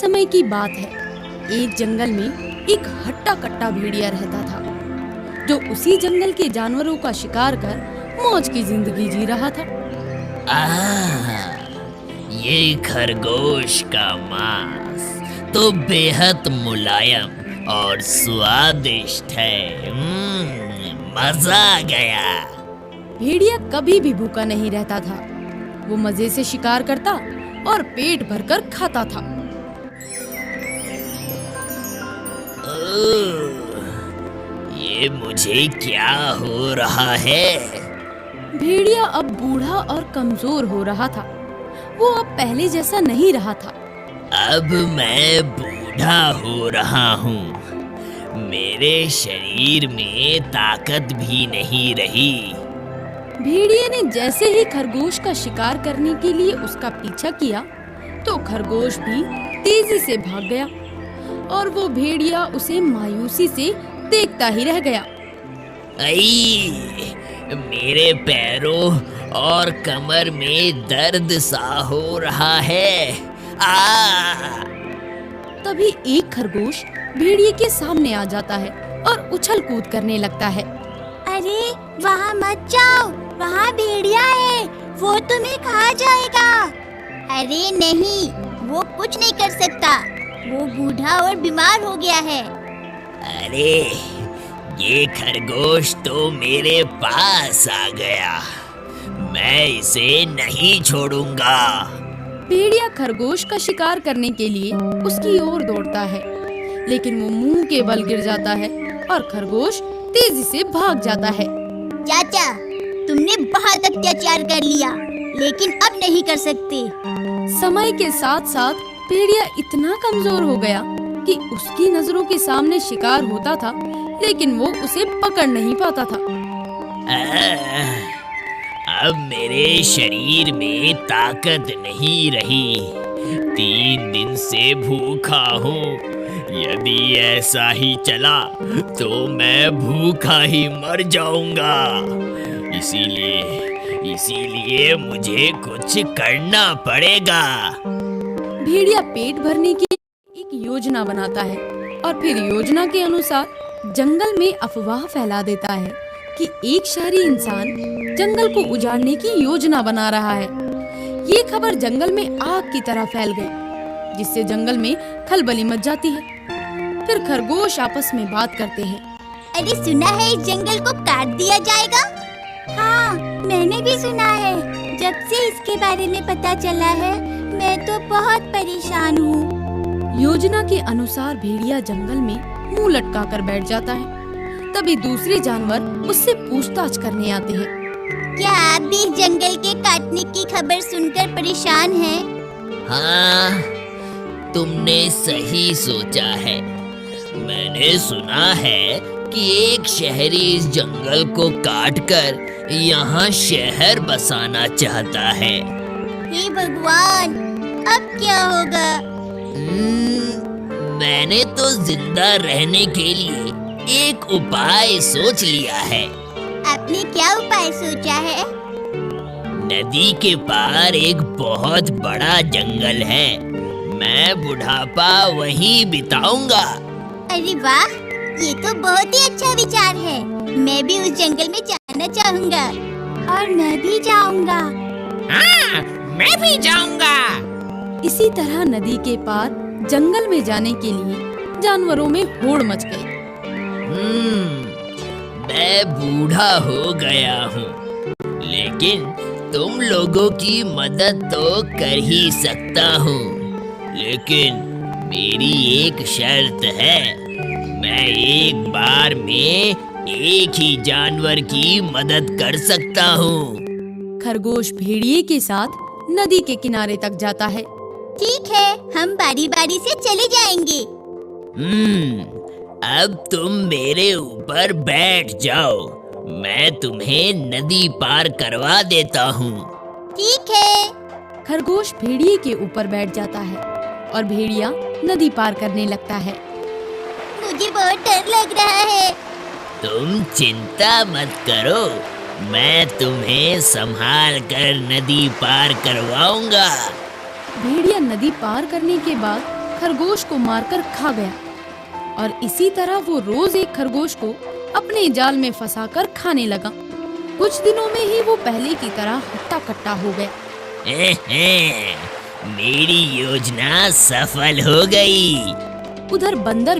समय की बात है। एक जंगल में एक हट्टा कट्टा भेड़िया रहता था, जो उसी जंगल के जानवरों का शिकार कर मौज की जिंदगी जी रहा था। ये खरगोश का मांस तो बेहद मुलायम और स्वादिष्ट है। मजा आ गया। भेड़िया कभी भी भूखा नहीं रहता था। वो मजे से शिकार करता और पेट भरकर खाता था। ये मुझे क्या हो रहा है? भेड़िया अब बूढ़ा और कमजोर हो रहा था। वो अब पहले जैसा नहीं रहा था। अब मैं बूढ़ा हो रहा हूँ। मेरे शरीर में ताकत भी नहीं रही। भेड़िए ने जैसे ही खरगोश का शिकार करने के लिए उसका पीछा किया, तो खरगोश भी तेजी से भाग गया और वो भेड़िया उसे मायूसी से देखता ही रह गया। मेरे पैरों और कमर में दर्द सा हो रहा है। तभी एक खरगोश भेड़िए के सामने आ जाता है और उछल कूद करने लगता है। अरे वहाँ मत जाओ, वहाँ भेड़िया है, वो तुम्हें खा जाएगा। अरे नहीं, वो कुछ नहीं कर सकता, वो बूढ़ा और बीमार हो गया है। अरे ये खरगोश तो मेरे पास आ गया, मैं इसे नहीं छोड़ूंगा। भेड़िया खरगोश का शिकार करने के लिए उसकी ओर दौड़ता है, लेकिन वो मुंह के बल गिर जाता है और खरगोश तेजी से भाग जाता है। चाचा, तुमने बहुत अत्याचार कर लिया, लेकिन अब नहीं कर सकते। समय के साथ साथ भेड़िया इतना कमजोर हो गया कि उसकी नजरों के सामने शिकार होता था, लेकिन वो उसे पकड़ नहीं पाता था। अब मेरे शरीर में ताकत नहीं रही। 3 दिन से भूखा हूँ। यदि ऐसा ही चला तो मैं भूखा ही मर जाऊंगा। इसीलिए मुझे कुछ करना पड़ेगा। भेड़िया पेट भरने की एक योजना बनाता है और फिर योजना के अनुसार जंगल में अफवाह फैला देता है कि एक शहरी इंसान जंगल को उजाड़ने की योजना बना रहा है। ये खबर जंगल में आग की तरह फैल गई, जिससे जंगल में खलबली मच जाती है। फिर खरगोश आपस में बात करते हैं। अरे सुना है इस जंगल को काट दिया जाएगा? हाँ, मैंने भी सुना है। जब से इसके बारे में पता चला है, मैं तो बहुत परेशान हूँ। योजना के अनुसार भेड़िया जंगल में मुंह लटका कर बैठ जाता है। तभी दूसरे जानवर उससे पूछताछ करने आते हैं। क्या आप भी जंगल के काटने की खबर सुनकर परेशान हैं? हाँ, तुमने सही सोचा है। मैंने सुना है कि एक शहरी इस जंगल को काटकर यहाँ शहर बसाना चाहता है। हे भगवान, अब क्या होगा? मैंने तो जिंदा रहने के लिए एक उपाय सोच लिया है। आपने क्या उपाय सोचा है? नदी के पार एक बहुत बड़ा जंगल है। मैं बुढ़ापा वहीं बिताऊंगा। अरे वाह, ये तो बहुत ही अच्छा विचार है। मैं भी उस जंगल में जाना चाहूँगा। और मैं भी जाऊँगा। हाँ, मैं भी जाऊँगा। इसी तरह नदी के पार जंगल में जाने के लिए जानवरों में होड़ मच गई। मैं बूढ़ा हो गया हूँ, लेकिन तुम लोगों की मदद तो कर ही सकता हूँ। लेकिन मेरी एक शर्त है, मैं एक बार में एक ही जानवर की मदद कर सकता हूँ। खरगोश भेड़िए के साथ नदी के किनारे तक जाता है। ठीक है, हम बारी बारी से चले जाएंगे। अब तुम मेरे ऊपर बैठ जाओ, मैं तुम्हें नदी पार करवा देता हूँ। ठीक है। खरगोश भेड़िए के ऊपर बैठ जाता है और भेड़िया नदी पार करने लगता है। मुझे बहुत डर लग रहा है। तुम चिंता मत करो, मैं तुम्हें संभाल कर नदी पार करवाऊंगा। भेड़िया नदी पार करने के बाद खरगोश को मारकर खा गया और इसी तरह वो रोज एक खरगोश को अपने जाल में फंसाकर खाने लगा। कुछ दिनों में ही वो पहले की तरह हट्टा कट्टा हो गया। मेरी योजना सफल हो गई। उधर बंदर